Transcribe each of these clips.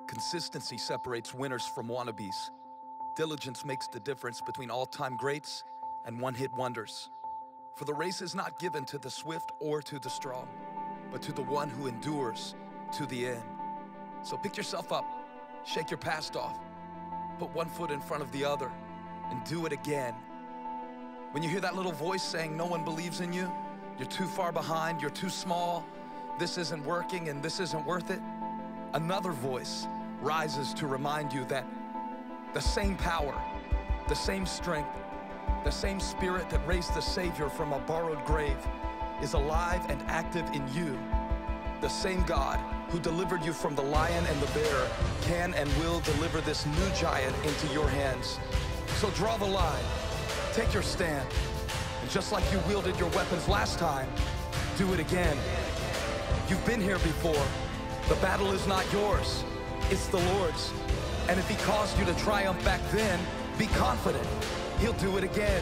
Consistency separates winners from wannabes. Diligence makes the difference between all-time greats and one-hit wonders. For the race is not given to the swift or to the strong, but to the one who endures to the end. So pick yourself up, shake your past off, put one foot in front of the other, and do it again. When you hear that little voice saying no one believes in you, you're too far behind, you're too small, this isn't working and this isn't worth it, another voice rises to remind you that the same power, the same strength, the same spirit that raised the Savior from a borrowed grave is alive and active in you. The same God who delivered you from the lion and the bear can and will deliver this new giant into your hands. So draw the line, take your stand, and just like you wielded your weapons last time, do it again. You've been here before. The battle is not yours, it's the Lord's. And if He caused you to triumph back then, be confident, He'll do it again.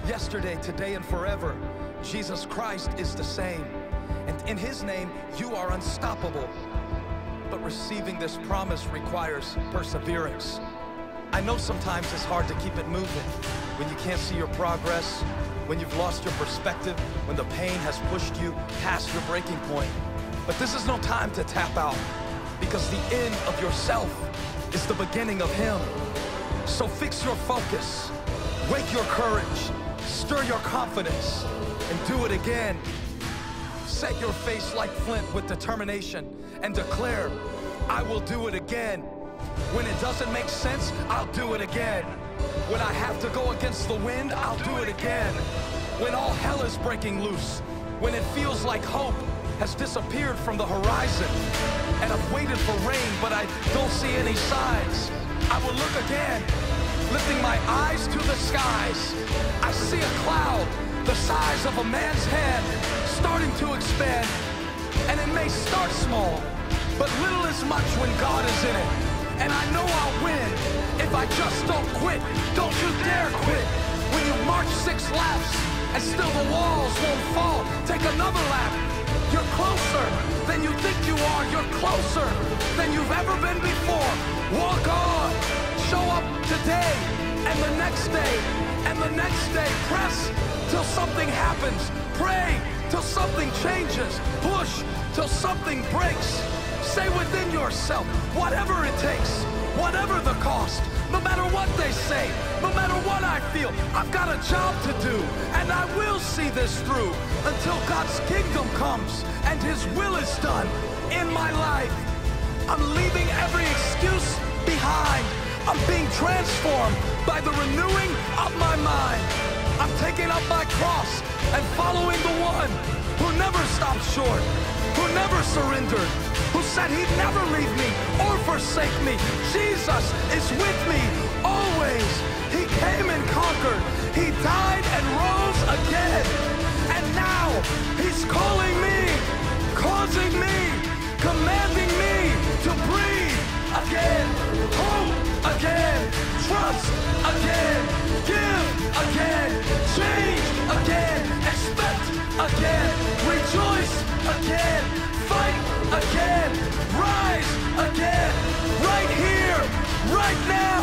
Yesterday, today, and forever, Jesus Christ is the same. And in His name, you are unstoppable. But receiving this promise requires perseverance. I know sometimes it's hard to keep it moving when you can't see your progress, when you've lost your perspective, when the pain has pushed you past your breaking point. But this is no time to tap out, because the end of yourself is the beginning of Him. So fix your focus, wake your courage, stir your confidence, and do it again. Set your face like flint with determination and declare, I will do it again. When it doesn't make sense, I'll do it again. When I have to go against the wind, I'll do it again. When all hell is breaking loose, when it feels like hope has disappeared from the horizon, and I've waited for rain, but I don't see any signs, I will look again, lifting my eyes to the skies. I see a cloud the size of a man's hand starting to expand, and it may start small, but little is much when God is in it. And I know I'll win if I just don't quit. Don't you dare quit. When you march 6 laps and still the walls won't fall, take another lap. You're closer than you think you are. You're closer than you've ever been before. Walk on. Show up today and the next day and the next day. Press till something happens. Pray till something changes. Push till something breaks. Say within yourself, whatever it takes, whatever the cost, no matter what they say, no matter what I feel, I've got a job to do, and I will see this through until God's kingdom comes and His will is done in my life. I'm leaving every excuse behind. I'm being transformed by the renewing of my mind. I'm taking up my cross and following the one who never stopped short, who never surrendered, who said He'd never leave me or forsake me. Jesus is with me always. He came and conquered. He died and rose again. And now He's calling me, causing me, commanding me to breathe again, hope again, trust again, give again, change again, expect again, rejoice again, fight again, rise again, right here, right now,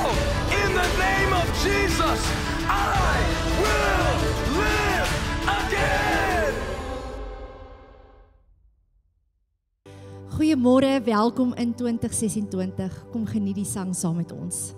in the name of Jesus, I will live again. Goeiemôre, welkom in 2026. Kom geniet die sang saam met ons.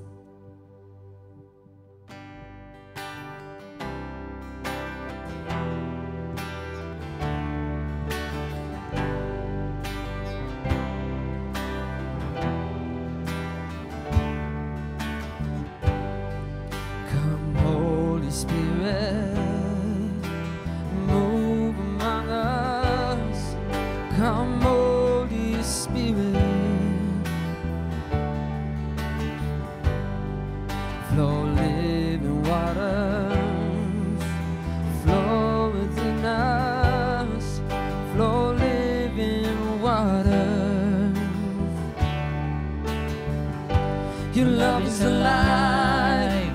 Your love is alive.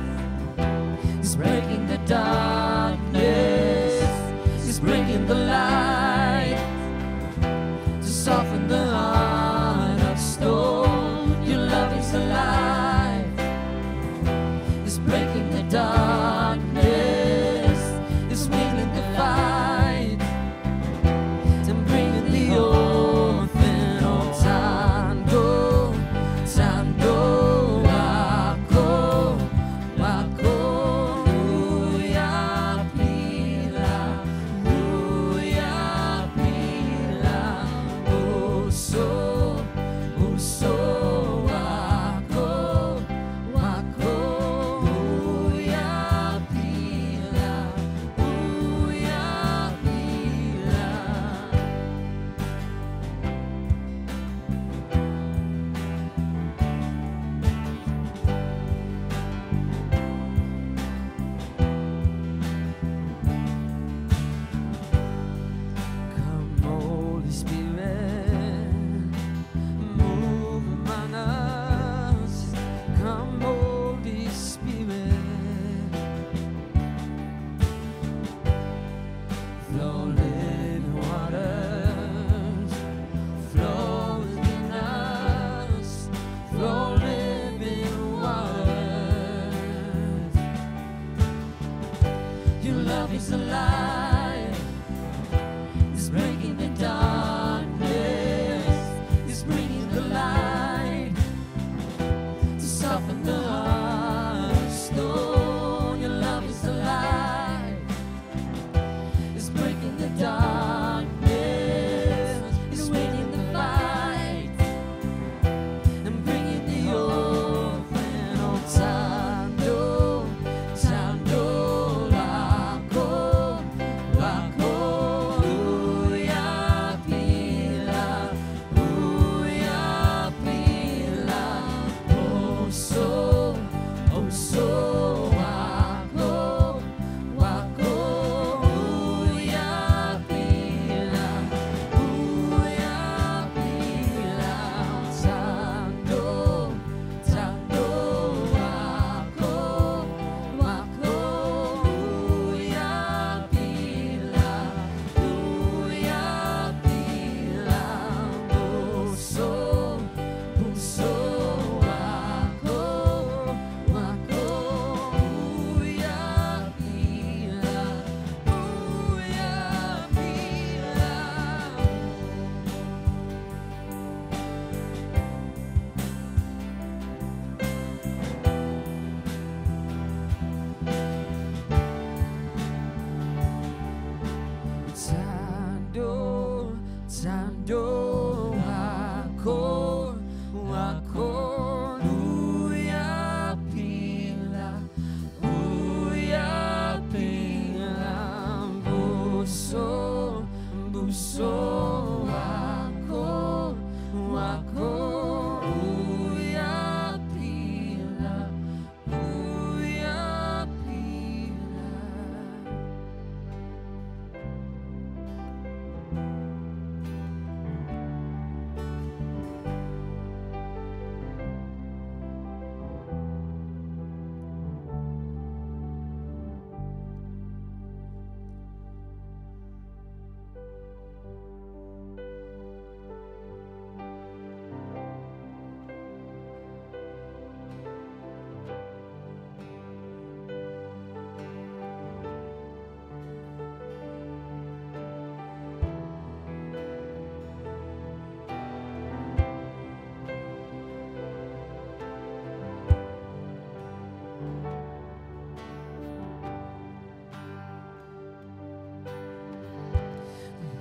It's breaking the darkness. It's breaking the light to soften the heart of stone.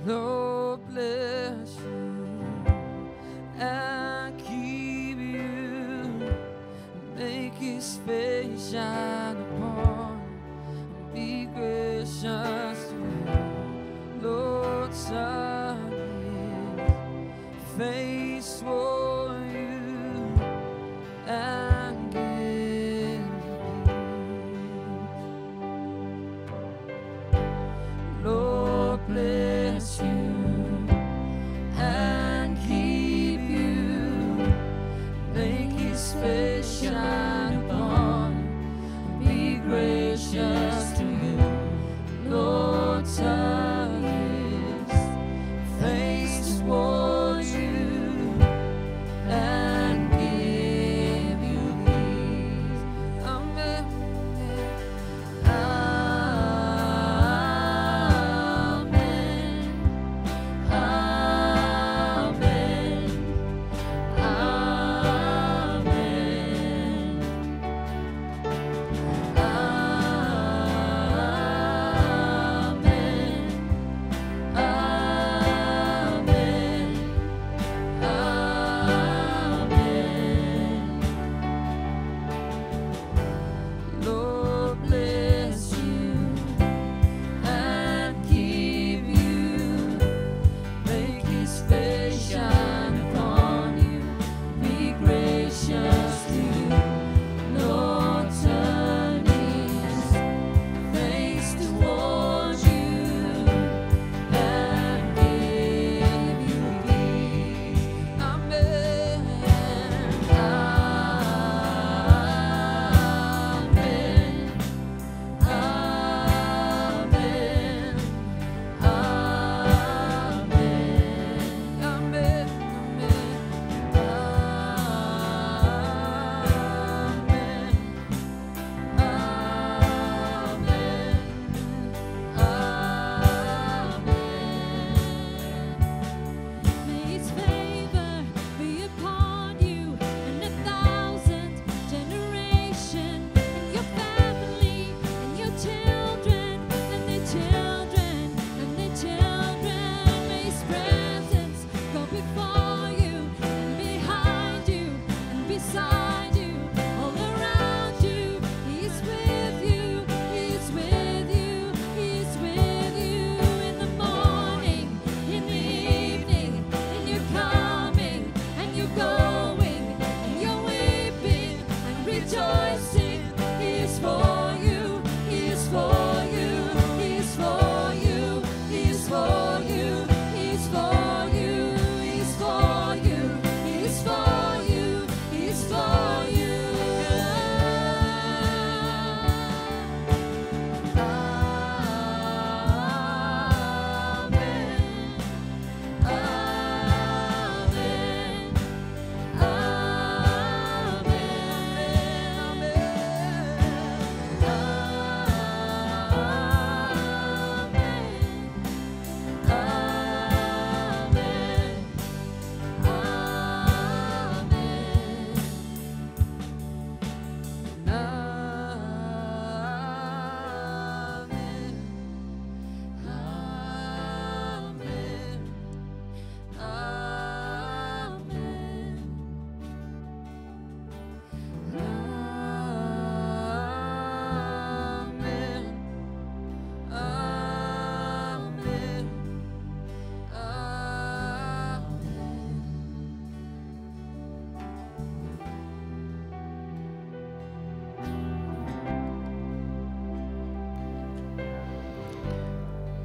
Lord bless you and keep you, make His face shine upon you, be gracious to you. Lord, turn His face for you and give you peace. Lord bless you and keep you, make His face shine upon you, be gracious to you. Lord, turn His face toward you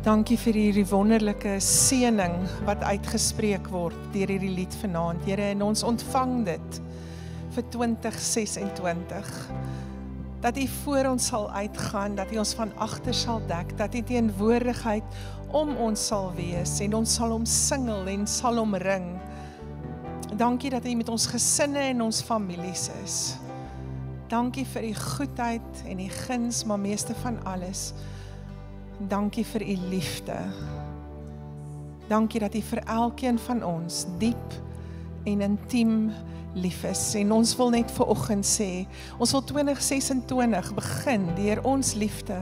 Dankie vir hierdie wonderlike seëning wat uitgespreek word deur hierdie lied vanaand, Here, en ons ontvang dit vir 2026. Dat U voor ons sal uitgaan, dat U ons van agter sal dek, dat U teenwoordigheid om ons sal wees en ons sal omsingel en sal omring. Dankie dat U met ons gesinne en ons families is. Dankie vir U goedheid en U guns, maar meeste van alles, dankie vir U liefde. Dankie dat U vir elkeen van ons diep en intiem lief is. En ons wil net vanoggend sê, ons wil 2026 begin deur ons liefde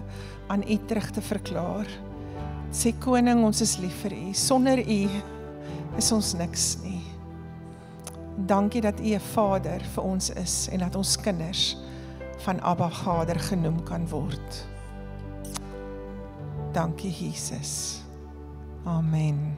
aan U terug te verklaar. Sê Koning, ons is lief vir U. Sonder U is ons niks nie. Dankie dat U 'n Vader vir ons is en dat ons kinders van Abba Vader genoem kan word. Dankie Jesus. Amen.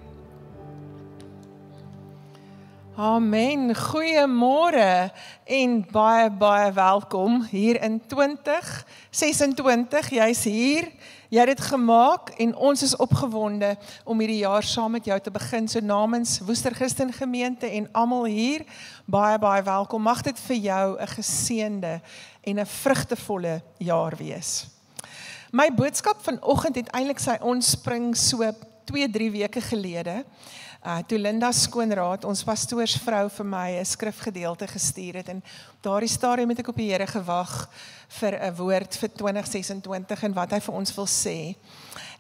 Amen. Goeiemôre en baie welkom hier in 2026. Jy's hier, jy het dit gemaak en ons is opgewonde om hierdie jaar saam met jou te begin. So namens Woester Christen Gemeente en almal hier, baie welkom. Mag dit vir jou 'n geseënde en 'n vrugtevolle jaar wees. My boodskap vanoggend het eintlik sy ontspring so 2-3 weke gelede. Toe Linda Skoonraad, ons pastoorsvrou, vir my 'n skrifgedeelte gestuur het, en op daardie stadium het ek op die Here gewag vir 'n woord vir 2026 en wat hy vir ons wil sê.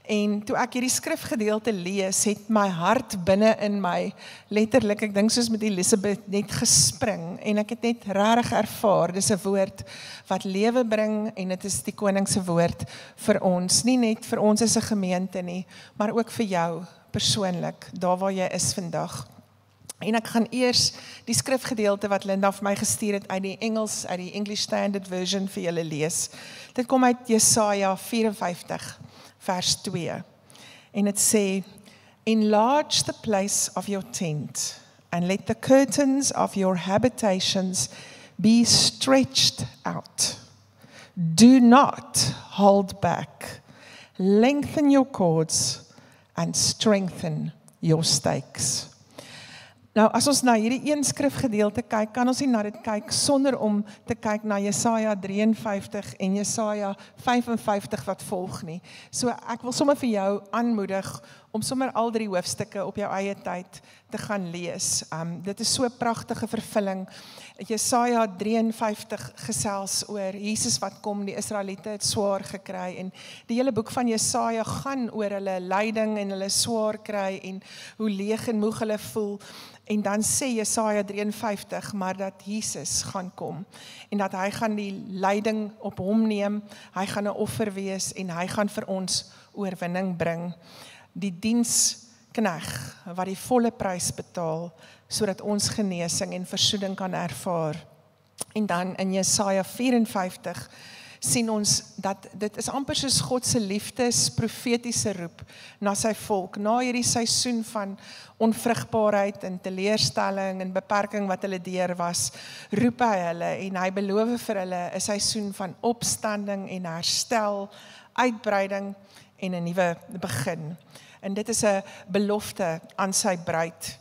En toe ek hierdie skrifgedeelte lees, het my hart binne in my, letterlik, ek dink soos met Elisabeth, net gespring, en ek het net regtig ervaar, dis 'n woord wat lewe bring, en dit is die Koning se woord vir ons, nie net vir ons as 'n gemeente nie, maar ook vir jou persoonlik, daar waar jy is vandag. En ek gaan eers die skrifgedeelte wat Linda vir my gestuur het uit die Engels, uit die English Standard Version vir julle lees. Dit kom uit Jesaja 54, vers 2. En het sê, enlarge the place of your tent, and let the curtains of your habitations be stretched out. Do not hold back. Lengthen your cords and strengthen your stakes. Nou, as ons na hierdie een skrifgedeelte kyk, kan ons nie na dit kyk sonder om te kyk na Jesaja 53 en Jesaja 55 wat volg nie. So ek wil sommer vir jou aanmoedig om sommer al 3 hoofstukke op jou eie tyd te gaan lees. Dit is so 'n pragtige vervulling. Jesaja 53 gesels oor Jesus wat kom, die Israeliete het swaar gekry, en die hele boek van Jesaja gaan oor hulle lyding en hulle swaar kry en hoe leeg en moeg hulle voel. En dan sê Jesaja 53, maar dat Jesus gaan kom, en dat hy gaan die lyding op hom neem, hy gaan 'n offer wees, en hy gaan vir ons oorwinning bring. Die dienskneg wat die volle prys betaal, sodat ons genesing en versoening kan ervaar. En dan in Jesaja 54 sien ons dat dit is amper soos God se liefdes profetiese roep na sy volk, na hierdie seisoen van onvrugbaarheid en teleurstelling en beperking wat hulle deur was, roep hy hulle en hy beloof vir hulle 'n seisoen van opstanding en herstel, uitbreiding en 'n nuwe begin. En dit is 'n belofte aan sy bruid.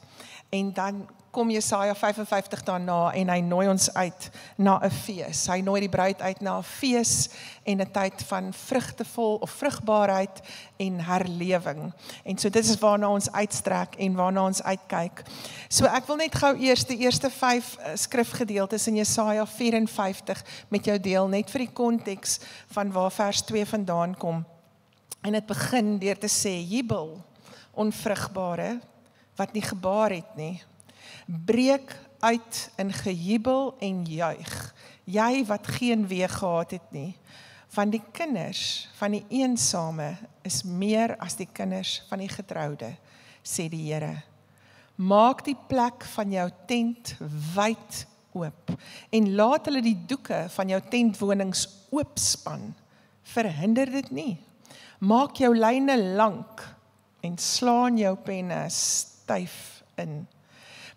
En dan kom Jesaja 55 daarna en hy nooi ons uit na 'n fees. Hy nooi die bruid uit na 'n fees en 'n tyd van vrugtevol of vrugbaarheid en herlewing. En so dit is waarna ons uitstrek en waarna ons uitkyk. So ek wil net gou eers die eerste 5 skrifgedeeltes in Jesaja 54 met jou deel, net vir die konteks van waar vers 2 vandaan kom. En dit begin deur te sê, jubel, onvrugbare, wat nie gebaar het nie. Breek uit in gejubel en juig, jy wat geen weeg gehad het nie. Want die kinders van die eensame is meer as die kinders van die getroude, sê die Here. Maak die plek van jou tent wyd oop, en laat hulle die doeke van jou tentwonings oopspan. Verhinder dit nie. Maak jou lyne lank en slaan jou penne styf in.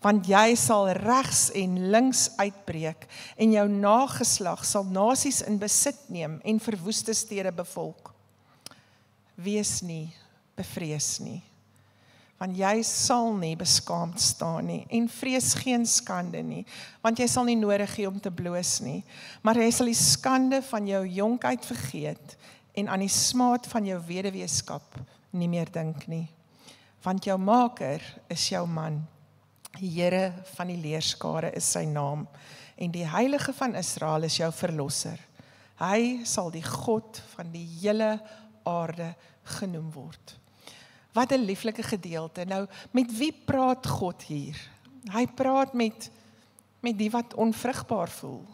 Want jy sal regs en links uitbreek, en jou nageslag sal nasies in besit neem en verwoeste stede bevolk. Wees nie bevrees nie. Want jy sal nie beskaamd staan nie, en vrees geen skande nie, want jy sal nie nodig hê om te bloos nie, maar jy sal die skande van jou jonkheid vergeet, en aan die smaad van jou weduweeskap nie meer dink nie. Want jou maker is jou man, die Here van die leerskare is sy naam, en die Heilige van Israel is jou verlosser. Hy sal die God van die hele aarde genoem word. Wat 'n lieflike gedeelte. Nou, met wie praat God hier? Hy praat met die wat onvrugbaar voel.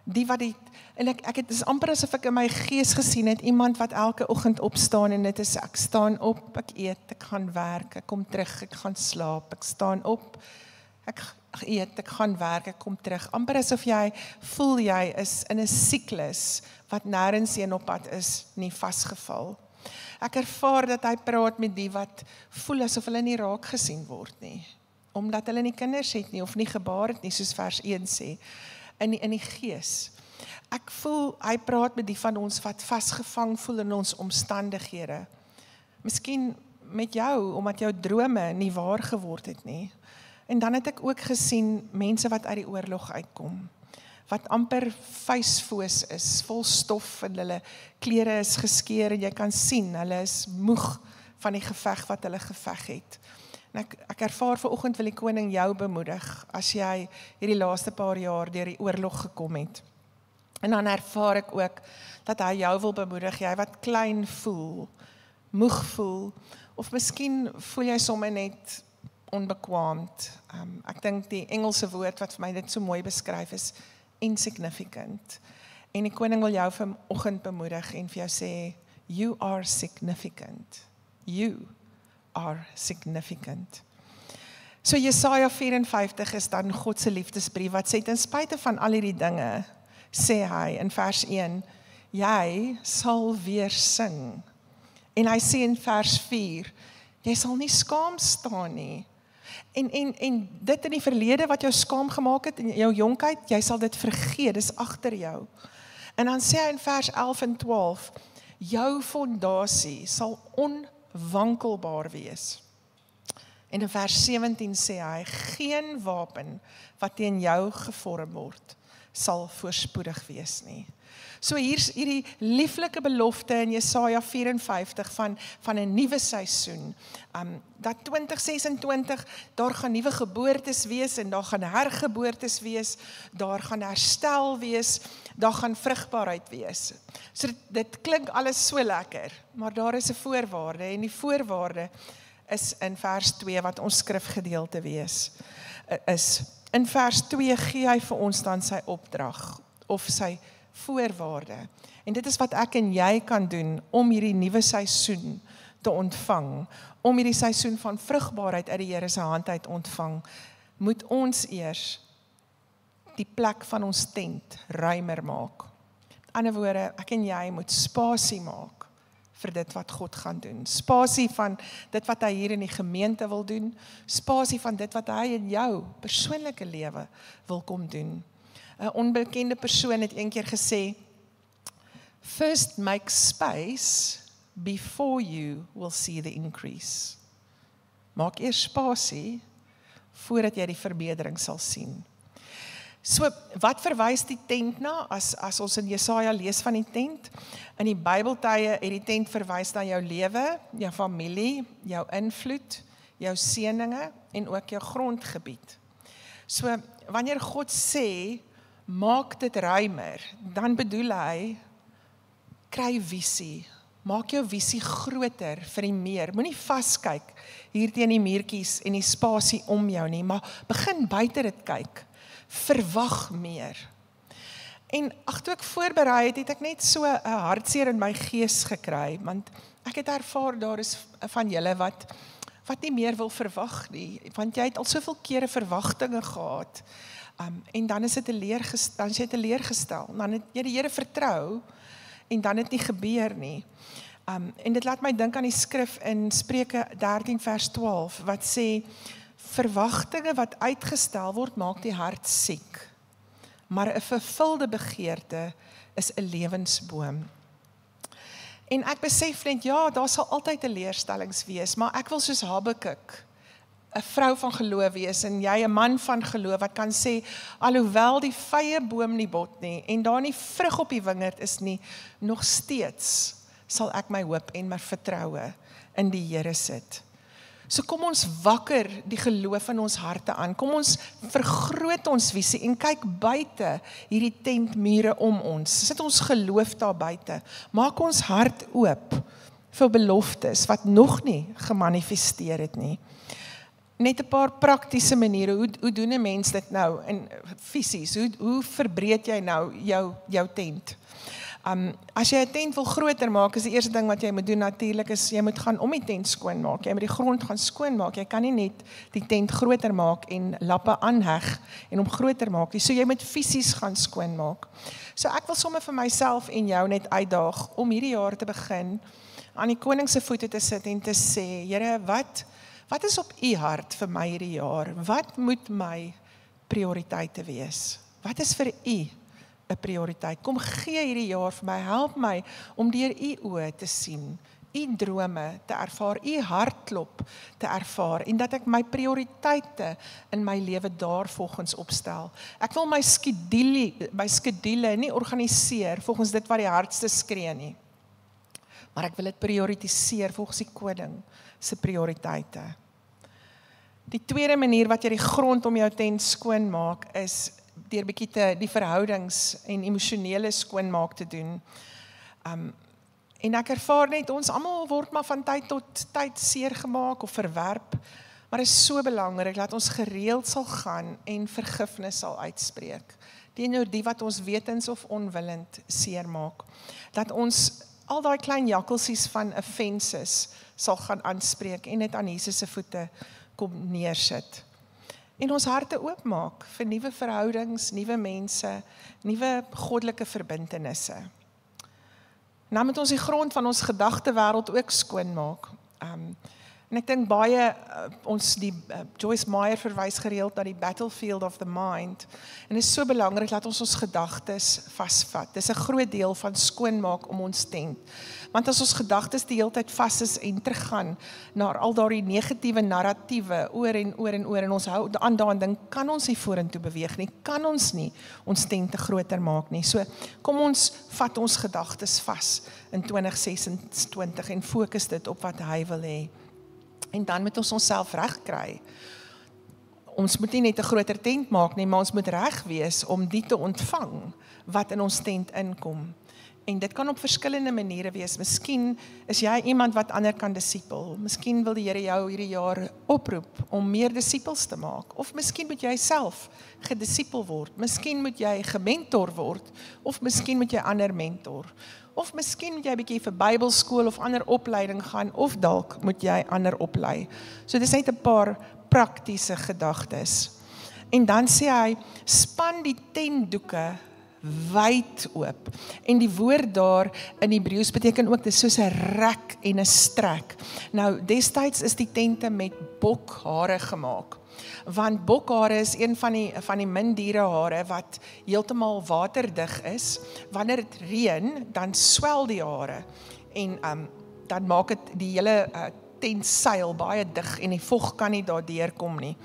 Die wat en ek het is amper asof ek in my gees gesien het, iemand wat elke oggend opstaan en dit is, ek staan op, ek eet, ek gaan werk, ek kom terug, ek gaan slaap, ek staan op, ek eet, ek gaan werk, ek kom terug. Amper asof jy voel jy is in 'n siklus wat nêrens heen op pad is, nie vasgeval. Ek ervaar dat hy praat met die wat voel asof hulle nie raak gesien word nie, omdat hulle nie kinders het nie, of nie gebaar het nie, soos vers 1 sê, in die gees. Ek voel, hy praat met die van ons wat vasgevang voel in ons omstandighede. Miskien met jou, omdat jou drome nie waar geword het nie. En dan het ek ook gesien, mense wat uit die oorlog uitkom, wat amper vuisfoos is, vol stof, en hulle klere is geskeur, en jy kan sien, hulle is moeg van die geveg wat hulle geveg het. En ek ervaar vanoggend wil die koning jou bemoedig, as jy hierdie laaste paar jaar deur die oorlog gekom het. En dan ervaar ek ook, dat hy jou wil bemoedig, jy wat klein voel, moeg voel, of miskien voel jy sommer net onbekwaamd. Ek dink die Engelse woord wat vir my dit so mooi beskryf is, insignificant. En die koning wil jou vanoggend bemoedig en vir jou sê, you are significant. You are significant. So Jesaja 54 is dan God se liefdesbrief wat sê ten spyte van al hierdie dinge, sê hy in vers 1, jy sal weer sing. En hy sê in vers 4, jy sal nie skaam staan nie. En dit in die verlede wat jou skaam gemaak het, in jou jonkheid, jy sal dit vergeet, dis agter jou. En dan sê hy in vers 11 en 12, jou fondasie sal onwankelbaar wees. En in vers 17 sê hy, geen wapen wat teen jou gevorm word, sal voorspoedig wees nie. So hier's hierdie lieflike belofte in Jesaja 54 van 'n nuwe seisoen. Dat 2026, daar gaan nuwe geboortes wees en daar gaan hergeboortes wees, daar gaan herstel wees, daar gaan vrugbaarheid wees. So dit klink alles so lekker, maar daar is 'n voorwaarde en die voorwaarde is in vers 2 wat ons skrifgedeelte is. In vers 2 gee hy vir ons dan sy opdrag of sy voorwaarde. En dit is wat ek en jy kan doen om hierdie nuwe seisoen te ontvang, om hierdie seisoen van vrugbaarheid uit die Here se hand uit ontvang, moet ons eers die plek van ons tent ruimer maak. Met ander woorde, ek en jy moet spasie maak vir dit wat God gaan doen. Spasie van dit wat hy hier in die gemeente wil doen, spasie van dit wat hy in jou persoonlike lewe wil kom doen. 'n onbekende persoon het eendag gesê, first make space before you will see the increase. Maak eers spasie voordat jy die verbetering sal sien. So, wat verwys die tent na, as ons in Jesaja lees van die tent? In die Bybeltye het die tent verwys na jou lewe, jou familie, jou invloed, jou seëninge en ook jou grondgebied. So, wanneer God sê, maak dit ruimer, dan bedoel hy, kry visie, maak jou visie groter vir die meer, moenie vaskyk hier teen die muurtjies en die spasie om jou nie, maar begin buite dit kyk, verwag meer. En toe ek voorberei het ek net so 'n hartseer in my gees gekry, want ek het ervaar daar is van julle wat nie meer wil verwag nie, want jy het al soveel kere verwagtinge gehad, en dan is dit teleurgestel, dan het jy die Here vertrou, en dan het nie gebeur nie. En dit laat my dink aan die skrif in Spreuke 13 vers 12, wat sê, verwagtinge wat uitgestel word, maak die hart siek, maar 'n vervulde begeerte is 'n lewensboom. En ek besef net, ja, daar sal altyd teleurstellings wees, maar ek wil soos Habakuk, 'n vrou van geloof wees, en jy 'n man van geloof, wat kan sê, alhoewel die vye boom nie bot nie, en daar nie vrug op die wingerd is nie, nog steeds sal ek my hoop en my vertroue in die Here sit. So kom ons wakker die geloof in ons harte aan, kom ons vergroot ons visie en kyk buite hierdie tentmure om ons, sit ons geloof daar buite, maak ons hart oop vir beloftes wat nog nie gemanifesteer het nie. Net 'n paar praktiese maniere, hoe doen 'n mens dit nou, in fisies, hoe verbreed jy nou jou tent? As jy 'n tent wil groter maak, is die eerste ding wat jy moet doen natuurlik, is jy moet gaan om die tent skoonmaak, jy moet die grond gaan skoonmaak, jy kan nie net die tent groter maak en lappe aanheg en hom groter maak nie, so jy moet fisies gaan skoonmaak. So ek wil sommer vir myself en jou net uitdaag, om hierdie jaar te begin, aan die koning se voete te sit en te sê, Here, wat is op u hart vir my hierdie jaar? Wat moet my prioriteite wees? Wat is vir u 'n prioriteit? Kom gee hierdie jaar vir my, help my om deur u oë te sien, u drome te ervaar, u hartklop te ervaar, en dat ek my prioriteite in my lewe daarvolgens opstel. Ek wil my skedule nie organiseer volgens dit wat die hardste skree nie, maar ek wil dit prioritiseer volgens die koning se prioriteite. Die tweede manier wat jy die grond om jou tent skoon maak, is deur bietjie die verhoudings en emosionele skoonmaak te doen. En ek ervaar net, ons almal word maar van tyd tot tyd seer gemaak of verwerp, maar is so belangrik dat ons gereeld sal gaan en vergifnis sal uitspreek, teenoor die wat ons wetens of onwillend seer maak. Dat ons al daai klein jakkelsies van offenses sal gaan aanspreek en dit aan Jesus se voete kom neersit. En ons harte oopmaak vir nuwe verhoudings, nuwe mense, nuwe goddelike verbintenisse. Nou moet ons die grond van ons gedagtewêreld ook skoonmaak. En ek dink baie, Joyce Meyer verwys gereeld na die battlefield of the mind, en is so belangrik dat ons gedagtes vasvat. Dis 'n groot deel van skoonmaak om ons tent. Want as ons gedagtes die hele tyd vas is en teruggaan na al daardie negatiewe narratiewe oor en oor en oor, en ons hou aan daardie ding, kan ons nie vorentoe beweeg nie, kan ons nie ons tente groter maak nie. So kom ons vat ons gedagtes vas in 2026 en fokus dit op wat hy wil hê. En dan moet ons onsself reg kry. Ons moet nie net 'n groter tent maak nie, maar ons moet reg wees om die te ontvang wat in ons tent inkom. En dit kan op verskillende maniere wees. Miskien is jy iemand wat ander kan disipel. Miskien wil die Here jou hierdie jaar oproep om meer disipels te maak. Of miskien moet jy self gedisipel word. Miskien moet jy gementor word. Of miskien moet jy ander mentor. Of miskien moet jy 'n bietjie vir Bybelskool of ander opleiding gaan, of dalk moet jy ander oplei. So dis net 'n paar praktiese gedagtes. En dan sê hy, span die tentdoeke wyd oop. En die woord daar in Hebreëus beteken ook, dis soos 'n rek en 'n strek. Nou, destyds is die tente met bokhare gemaak. Want bokhare is een van die min dierehare wat heeltemal waterdig is. Wanneer dit reën, dan swel die hare en dan maak dit die hele tentseil baie dig en die vog kan nie daardeur kom nie.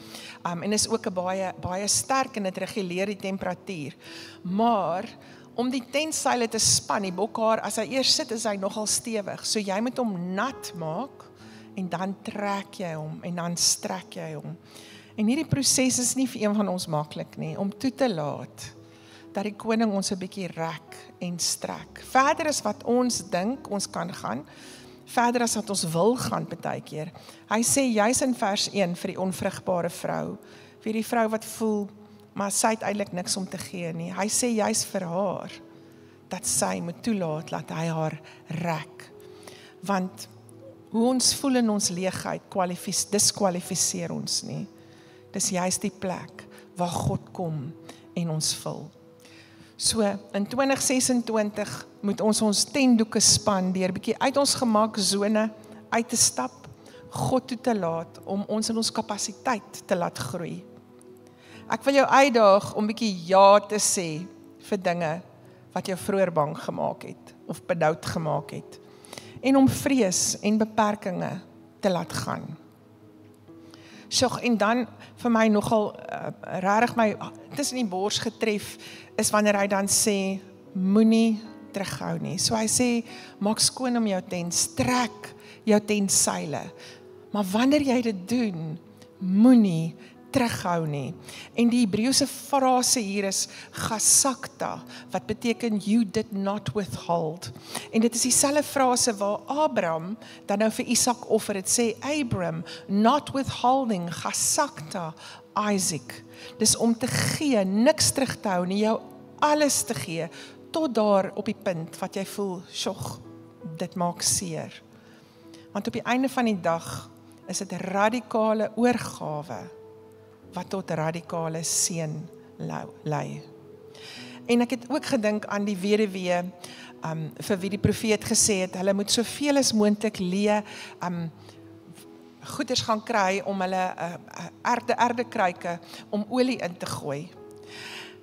En is ook 'n baie sterk en dit reguleer die temperatuur. Maar om die tentseile te span, die bokhaar, as hy eers sit, is hy nogal stewig. So jy moet hom nat maak en dan trek jy hom en dan strek jy hom. En hierdie proses is nie vir een van ons maklik nie, om toe te laat dat die koning ons 'n bietjie rek en strek. Verder as wat ons dink ons kan gaan, verder as wat ons wil gaan partykeer. Hy sê juis in vers 1 vir die onvrugbare vrou, vir die vrou wat voel, maar sy het eintlik niks om te gee nie. Hy sê juis vir haar, dat sy moet toelaat, dat hy haar rek. Want hoe ons voel in ons leegheid, diskwalifiseer ons nie. Dis juist die plek waar God kom en ons vul. So, in 2026 moet ons tentdoeke span deur bietjie uit ons gemaksone uit te stap, God toe te laat om ons in ons kapasiteit te laat groei. Ek wil jou uitdaag om bietjie ja te sê vir dinge wat jou vroeër bang gemaak het of benoud gemaak het. en om vrees en beperkinge te laat gaan. Sjoe, en dan vir my nogal regtig my tussen die bors getref is wanneer hy dan sê, moenie terughou nie. So hy sê, maak skoon om jou tent, strek jou tentseile. Maar wanneer jy dit doen, moenie terughou nie. En die Hebreëse frase hier is gasakta, wat beteken you did not withhold. En dit is dieselfde frase waar Abraham dan nou vir Isak offer. Dit sê Abram, not withholding, gasakta, Isaac. Dis om te gee, niks terug te hou nie, jou alles te gee, tot daar op die punt wat jy voel, sjog, dit maak seer. Want op die einde van die dag is dit radikale oorgawe wat tot radikale seën lei. En ek het ook gedink aan die weduwee vir wie die profeet gesê het, hulle moet soveel as moontlik goeders gaan kry om hulle erdekruike om olie in te gooi.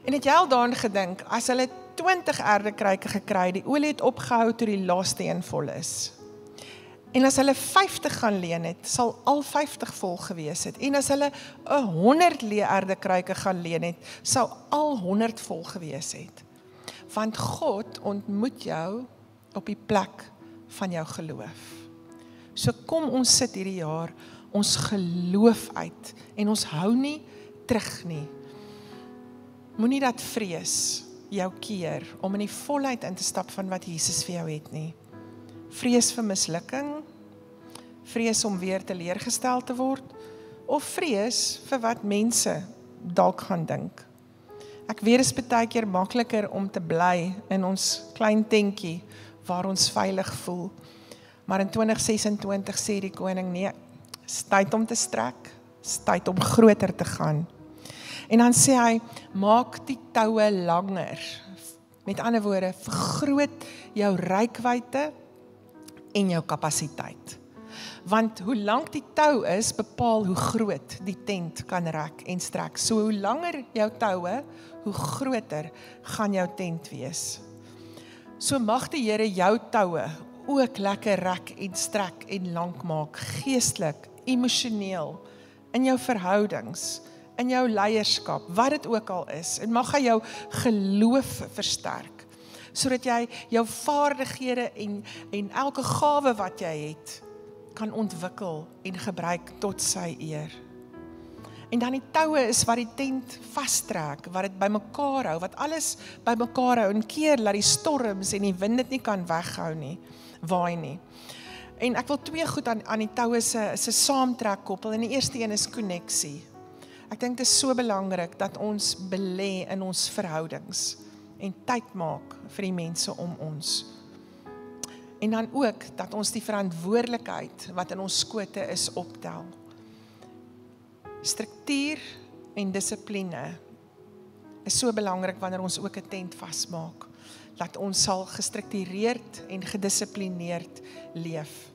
En het jy al daaraan gedink, as hulle 20 erdekruike gekry, die olie het opgehou toe die laaste een vol is. En as hulle 50 gaan leen het, sal al 50 vol gewees het. En as hulle 100 erdekruike gaan leen het, sal al 100 vol gewees het. Want God ontmoet jou op die plek van jou geloof. So kom ons sit hierdie jaar ons geloof uit en ons hou nie terug nie. Moenie dat vrees jou keer om in die volheid in te stap van wat Jesus vir jou het nie. Vrees vir mislukking, vrees om weer teleurgestel te word, of vrees vir wat mense dalk gaan dink. Ek weet is baie keer makliker om te bly in ons klein tentjie waar ons veilig voel. Maar in 2026 sê die koning, nee, is tyd om te strek, is tyd om groter te gaan. En dan sê hy, maak die toue langer. Met ander woorde, vergroot jou reikwyte en jou kapasiteit. Want hoe lank die tou is, bepaal hoe groot die tent kan rek en strek. So hoe langer jou toue, hoe groter gaan jou tent wees. So mag die Here jou toue ook lekker rek en strek en lank maak, geestelik, emosioneel, in jou verhoudings, in jou leierskap, wat dit ook al is, en mag hy jou geloof versterk, sodat jy jou vaardighede en elke gawe wat jy het, kan ontwikkel en gebruik tot sy eer. En dan die toue is wat die tent vastrek, wat dit bymekaar hou, wat alles bymekaar hou, en keer laat die storms en die wind dit nie kan weghou nie, waai nie. En ek wil twee goed aan die toue se saamtrek koppel, en die eerste een is konneksie. Ek dink dit is so belangrik dat ons belê in ons verhoudings en tyd maak vir die mense om ons. En dan ook dat ons die verantwoordelikheid wat in ons skote is optel. Struktuur en dissipline is so belangrik wanneer ons ook 'n tent vasmaak, dat ons sal gestruktureerd en gedissiplineerd leef.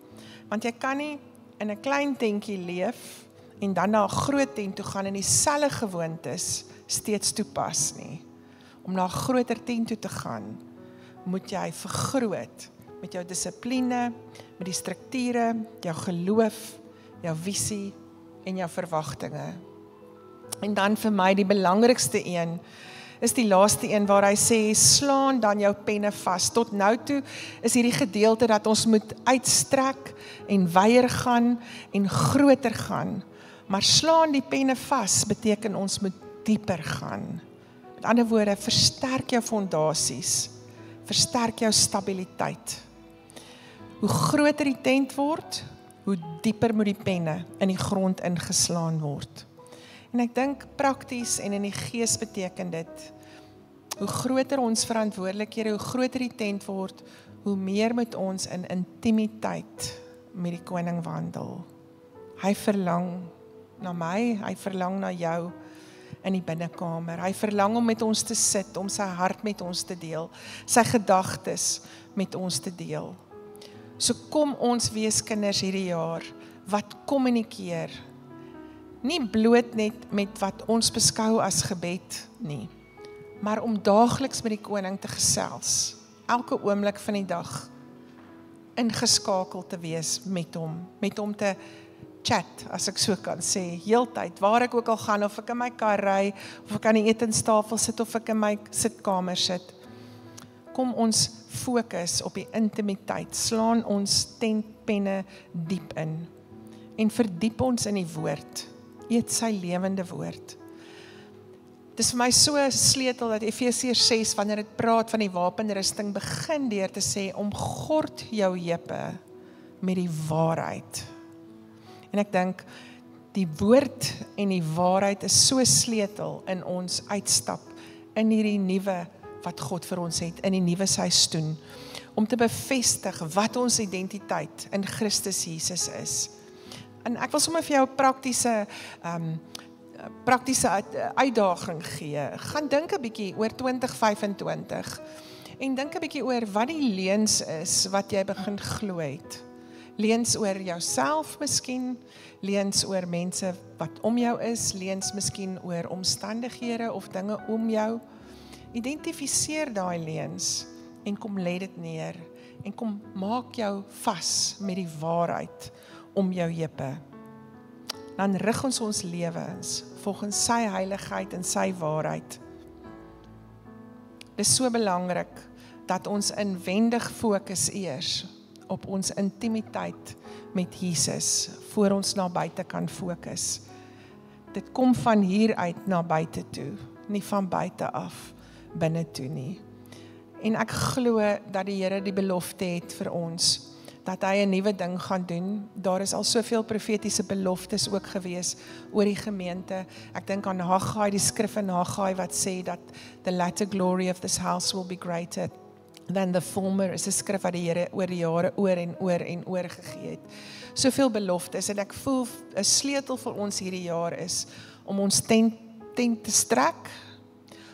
Want jy kan nie in 'n klein tentjie leef en dan na 'n groot tent toe gaan en dieselfde gewoontes steeds toepas nie. Om na 'n groter tent toe te gaan, moet jy vergroot met jou dissipline, met die strukture, jou geloof, jou visie en jou verwagtinge. En dan vir my die belangrikste een, is die laaste een waar hy sê, slaan dan jou penne vas. Tot nou toe is hierdie gedeelte dat ons moet uitstrek en weier gaan en groter gaan. Maar slaan die penne vas beteken ons moet dieper gaan. Met ander woorde, versterk jou fondasies, versterk jou stabiliteit. Hoe groter die tent word, hoe dieper moet die penne in die grond ingeslaan word. En ek dink prakties en in die gees beteken dit, hoe groter ons verantwoordelikhede, hoe groter die tent word, hoe meer moet ons in intimiteit met die koning wandel. Hy verlang na my, hy verlang na jou in die binnekamer. Hy verlang om met ons te sit, om sy hart met ons te deel, sy gedagtes met ons te deel. So kom ons wees kinders hierdie jaar, wat kommunikeer, nie bloot net met wat ons beskou as gebed nie, maar om daagliks met die koning te gesels, elke oomblik van die dag, ingeskakel te wees met hom te chat, as ek so kan sê, heeltyd, waar ek ook al gaan, of ek in my kar ry, of ek aan die etenstafel sit, of ek in my sitkamer sit. Kom ons fokus op die intimiteit, slaan ons tentpenne diep in, en verdiep ons in die woord, eet sy lewende woord. Dit is vir my so 'n sleutel dat Efesiërs 6, wanneer dit praat van die wapenrusting, begin deur te sê, omgord jou heupe met die waarheid. En ek dink, die woord en die waarheid is so sleutel in ons uitstap, in hierdie nuwe wat God vir ons het, in die nuwe seisoen, om te bevestig wat ons identiteit in Christus Jesus is. En ek wil sommer vir jou 'n praktiese uitdaging gee. Gaan dink 'n bietjie oor 2025 en dink 'n bietjie oor wat die leuns is wat jy begin glo het. Leuns oor jouself miskien, leuns oor mense wat om jou is, leuns miskien oor omstandighede of dinge om jou. Identifiseer daai leuns en kom lê dit neer en kom maak jou vas met die waarheid om jou heupe. Dan rig ons lewens volgens sy heiligheid en sy waarheid. Dit is so belangrik dat ons inwendig fokus eers op ons intimiteit met Jesus, voor ons na buite kan fokus. Dit kom van hier uit na buite toe, nie van buite af binne toe nie. En ek glo dat die Here die belofte het vir ons, dat hy 'n nuwe ding gaan doen. Daar is al soveel profetiese beloftes ook gewees oor die gemeente. Ek dink aan Haggai, die skrif in Haggai wat sê dat the latter glory of this house will be greater than the former, is 'n skrif wat die Here oor die jare oor gegee het. Soveel beloftes, en ek voel 'n sleutel vir ons hierdie jaar is om ons tent te strek,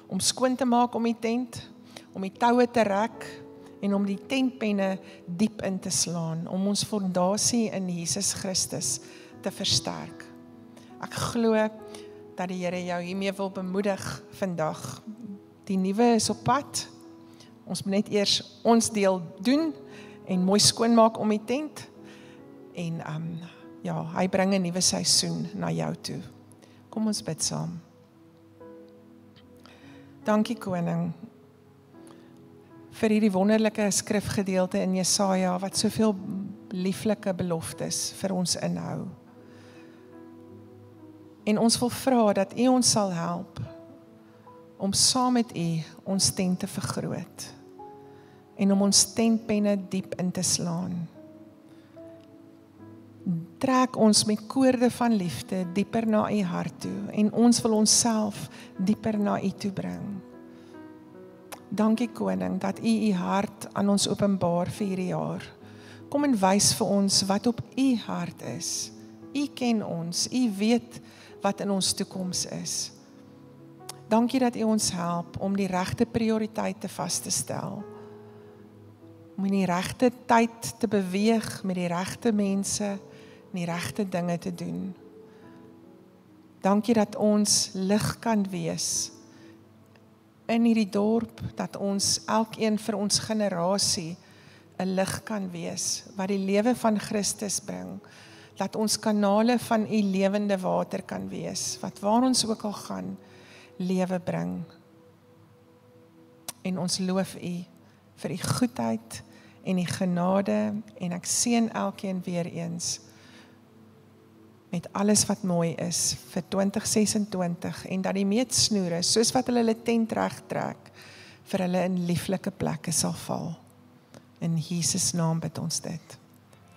om skoon te maak om die tent, om die toue te rek, en om die tentpenne diep in te slaan, om ons fondasie in Jesus Christus te versterk. Ek glo dat die Here jou hiermee wil bemoedig vandag. Die nuwe is op pad. Ons moet net eers ons deel doen en mooi skoon maak om die tent. En hy bring 'n nuwe seisoen na jou toe. Kom ons bid saam. Dankie Koning, vir hierdie wonderlike skrifgedeelte in Jesaja, wat soveel lieflike beloftes vir ons inhou. En ons wil vra dat U ons sal help om saam met U ons tent te vergroot en om ons tentpenne diep in te slaan. Trek ons met koorde van liefde dieper na U hart toe en ons wil onsself dieper na U toe bring. Dankie Koning, dat U hart aan ons openbaar vir hierdie jaar. Kom en wys vir ons wat op U hart is. U ken ons, U weet wat in ons toekoms is. Dankie dat U ons help om die regte prioriteite vas te stel. Om in die regte tyd te beweeg met die regte mense en die regte dinge te doen. Dankie dat ons lig kan wees in hierdie dorp, dat ons elkeen vir ons generasie 'n lig kan wees, wat die lewe van Christus bring, dat ons kanale van U lewende water kan wees, wat waar ons ook al gaan, lewe bring. En ons loof U vir U goedheid en U genade, en ek seën elkeen weer eens met alles wat mooi is vir 2026, en dat die meetsnoere, soos wat hulle tent reg trek, vir hulle in lieflike plekke sal val. In Jesus naam bid ons dit.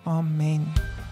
Amen.